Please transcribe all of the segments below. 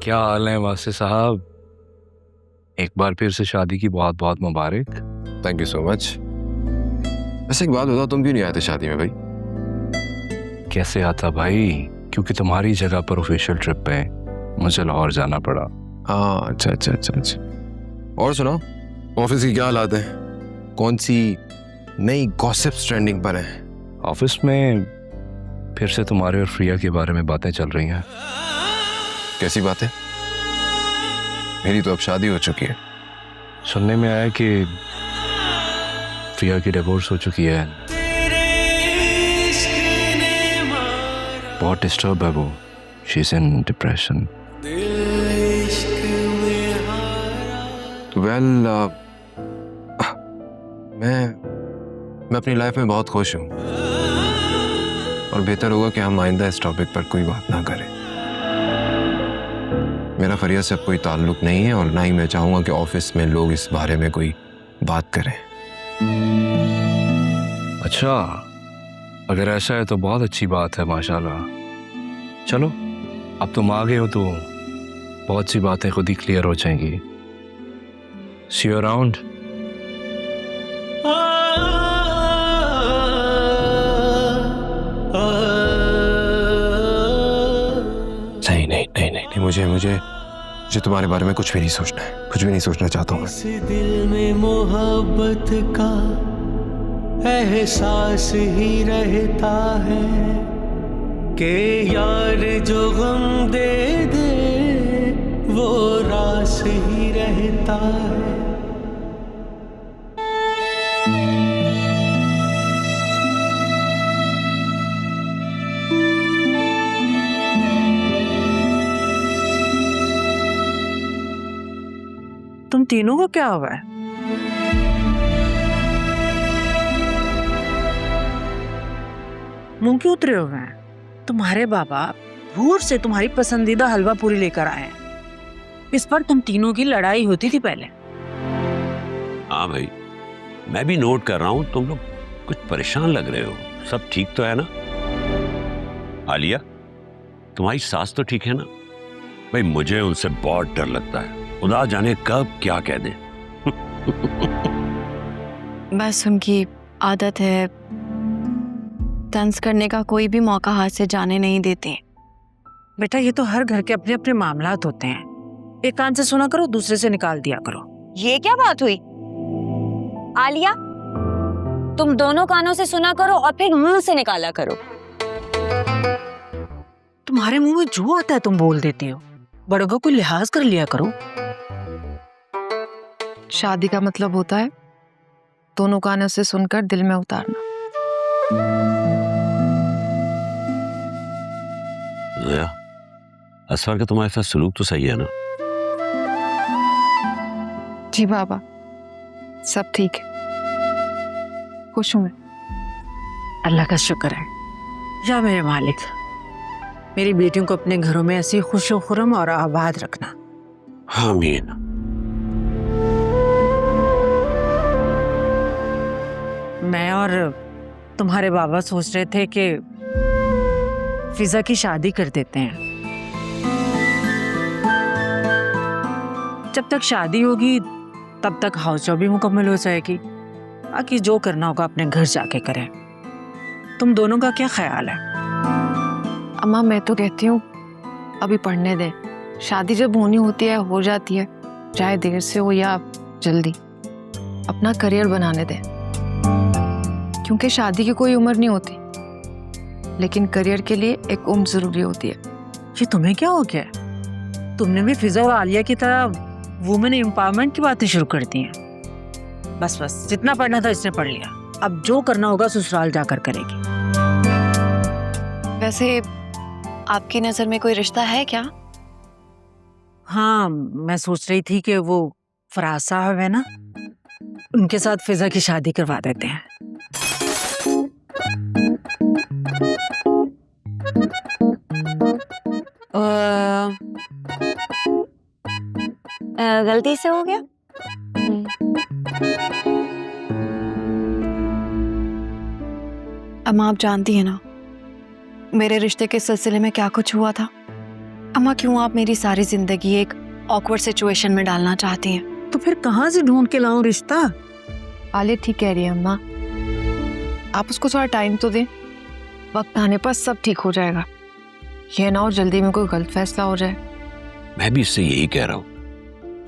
क्या हाल है वासे साहब? एक बार फिर से शादी की बहुत बहुत मुबारक। Thank you so much. वैसे एक बात बताओ, तुम क्यों नहीं आए थे शादी में भाई? कैसे आता भाई? क्योंकि तुम्हारी जगह पर ऑफिशियल ट्रिप पे मुझे लाहौर जाना पड़ा। हाँ, अच्छा अच्छा अच्छा अच्छा। और सुनाओ, ऑफिस की क्या हालात है? कौन सी नई गॉसिप्स ट्रेंडिंग पर है? ऑफिस में फिर से तुम्हारे और फ्रिया के बारे में बातें चल रही हैं। कैसी बात है? मेरी तो अब शादी हो चुकी है। सुनने में आया कि फ्रिया की डिवोर्स हो चुकी है। बहुत डिस्टर्ब है वो। She is in depression. Well, मैं अपनी लाइफ में बहुत खुश हूँ और बेहतर होगा कि हम आइंदा इस टॉपिक पर कोई बात ना करें। मेरा फरिया से अब कोई ताल्लुक नहीं है और ना ही मैं चाहूंगा कि ऑफिस में लोग इस बारे में कोई बात करें। अच्छा, अगर ऐसा है तो बहुत अच्छी बात है, माशाल्लाह। चलो, अब तुम आ गए हो तो बहुत सी बातें खुद ही क्लियर हो जाएंगी। सी यू अराउंड। नहीं, मुझे तुम्हारे बारे में कुछ भी नहीं सोचना है, कुछ भी नहीं सोचना चाहता हूँ। इस दिल में मोहब्बत का एहसास ही रहता है कि यार जो गम दे दे वो रास ही रहता है। तुम तीनों को क्या हुआ है? मुंह क्यों उतरे हुए हैं? तुम्हारे बाबा भूर से तुम्हारी पसंदीदा हलवा पूरी लेकर आए हैं। इस पर तुम तीनों की लड़ाई होती थी पहले। हाँ भाई, मैं भी नोट कर रहा हूँ, तुम लोग कुछ परेशान लग रहे हो। सब ठीक तो है ना? आलिया, तुम्हारी सास तो ठीक है ना? भाई मुझे उनसे बहुत डर लगता है, खुदा जाने कब क्या कह दे। बस उनकी आदत है, तंज करने का कोई भी मौका हाथ से जाने नहीं देते। बेटा, ये तो हर घर के अपने अपने मामलात होते हैं। एक कान से सुना करो, दूसरे से निकाल दिया करो। ये क्या बात हुई? आलिया, तुम दोनों कानों से सुना करो और फिर मुंह से निकाला करो। तुम्हारे मुंह में जो आता है तुम बोल देती हो। बड़ों का कोई लिहाज कर लिया करो। शादी का मतलब होता है दोनों कानों से सुनकर दिल में उतारना। ज़या, असफर का तुम्हारे साथ सलूक तो सही है ना? जी बाबा, सब ठीक है, खुश हूं मैं। अल्लाह का शुक्र है। या मेरे मालिक, मेरी बेटियों को अपने घरों में ऐसी खुशो खुरम और आबाद रखना। आमीन। मैं और तुम्हारे बाबा सोच रहे थे कि फिजा की शादी कर देते हैं। जब तक शादी होगी तब तक हाउस जॉब भी मुकम्मल हो जाएगी। बाकी जो करना होगा अपने घर जाके करें। तुम दोनों का क्या ख्याल है? अम्मा, मैं तो कहती हूँ अभी पढ़ने दे। शादी जब होनी होती है हो जाती है, चाहे देर से हो या जल्दी। अपना करियर बनाने दे, क्योंकि शादी की कोई उम्र नहीं होती, लेकिन करियर के लिए एक उम्र जरूरी होती है। ये तुम्हें क्या हो गया? तुमने भी फिजा और आलिया की तरह वुमेन एम्पावरमेंट की बातें शुरू कर दी हैं। बस बस, जितना पढ़ना था इसने पढ़ लिया। अब जो करना होगा ससुराल जाकर करेगी। वैसे आपकी नजर में कोई रिश्ता है क्या? हाँ, मैं सोच रही थी कि वो फराज साहब है ना, उनके साथ फिजा की शादी करवा देते हैं। गलती से हो गया। अम्मा, आप जानती है ना मेरे रिश्ते के सिलसिले में क्या कुछ हुआ था। अम्मा क्यों आप मेरी सारी जिंदगी एक ऑकवर्ड सिचुएशन में डालना चाहती हैं? तो फिर कहाँ से ढूंढ के लाऊं रिश्ता? आलिया ठीक कह रही है अम्मा, आप उसको थोड़ा टाइम तो दें, वक्त आने पर सब ठीक हो जाएगा। ये ना हो जल्दी में कोई गलत फैसला हो जाए। मैं भी इससे यही कह रहा हूँ,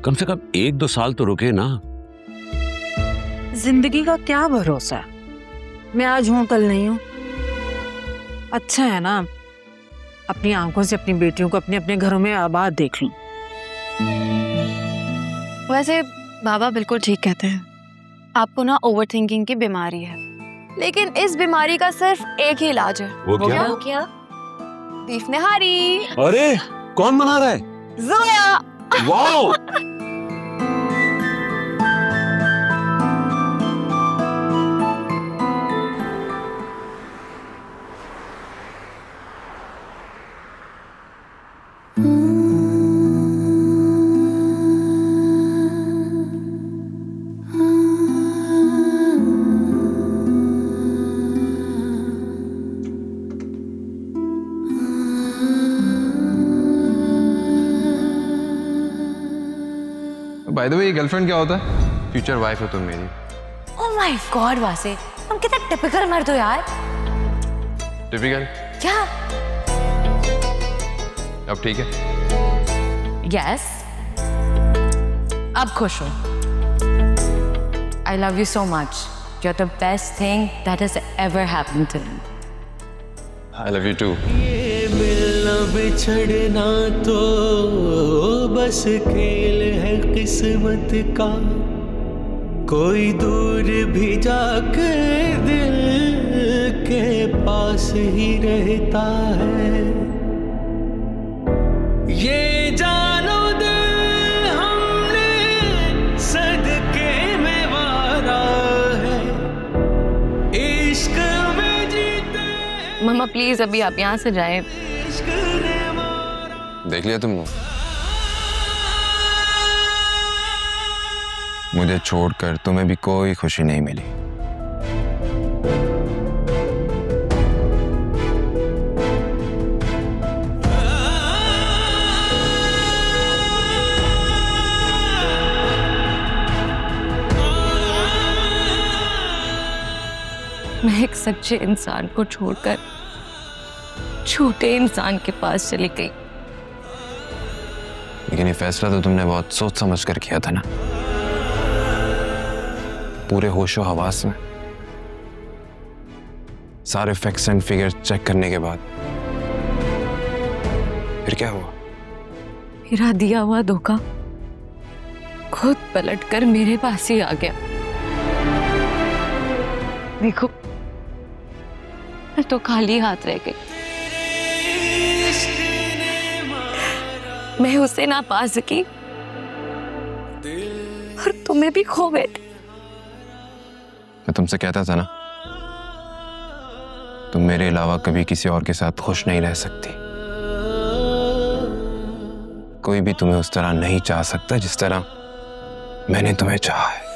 कम से कम 1-2 साल तो रुके ना। जिंदगी का क्या भरोसा है, मैं आज हूं कल नहीं हूं। अच्छा है ना अपनी आंखों से अपनी बेटियों को अपने अपने घरों में आबाद देख लूं। वैसे बाबा बिल्कुल ठीक कहते हैं, आपको ना ओवर थिंकिंग की बीमारी है, लेकिन इस बीमारी का सिर्फ एक ही इलाज है। वो क्या? वो क्या? बीफ निहारी। अरे कौन बना रहा है? Zoya. Wow! By the way, girlfriend क्या होता है? फ्यूचर वाइफ हो तुम मेरी। ओह माय गॉड वासे, तुम कितना टिपिकल मर्द हो यार। टिपिकल? क्या? अब ठीक है? यस, अब खुश हूँ। I love you so much, you are the best thing that has ever happened to me. I love you too. ये मिलना बिछड़ना तो बस खेल है किस्मत का, कोई दूर भी जाके दिल के पास ही रहता है। ये जानो दिल हमने सदके में वारा है, इश्क में जीते मम्मा प्लीज अभी आप यहाँ से जाएं। इश्क ने मारा। देख लिया तुमने? मुझे छोड़कर तुम्हें भी कोई खुशी नहीं मिली। मैं एक सच्चे इंसान को छोड़कर छोटे इंसान के पास चली गई। लेकिन ये फैसला तो तुमने बहुत सोच समझ कर किया था ना, पूरे होशो हवास में, सारे फैक्ट्स एंड फिगर चेक करने के बाद। फिर क्या हुआ? मेरा दिया हुआ धोखा खुद पलटकर मेरे पास ही आ गया। देखो मैं तो खाली हाथ रह गई। मैं उसे ना पा सकी और तुम्हें भी खो बैठी। मैं तुमसे कहता था ना, तुम मेरे अलावा कभी किसी और के साथ खुश नहीं रह सकती। कोई भी तुम्हें उस तरह नहीं चाह सकता जिस तरह मैंने तुम्हें चाहा है।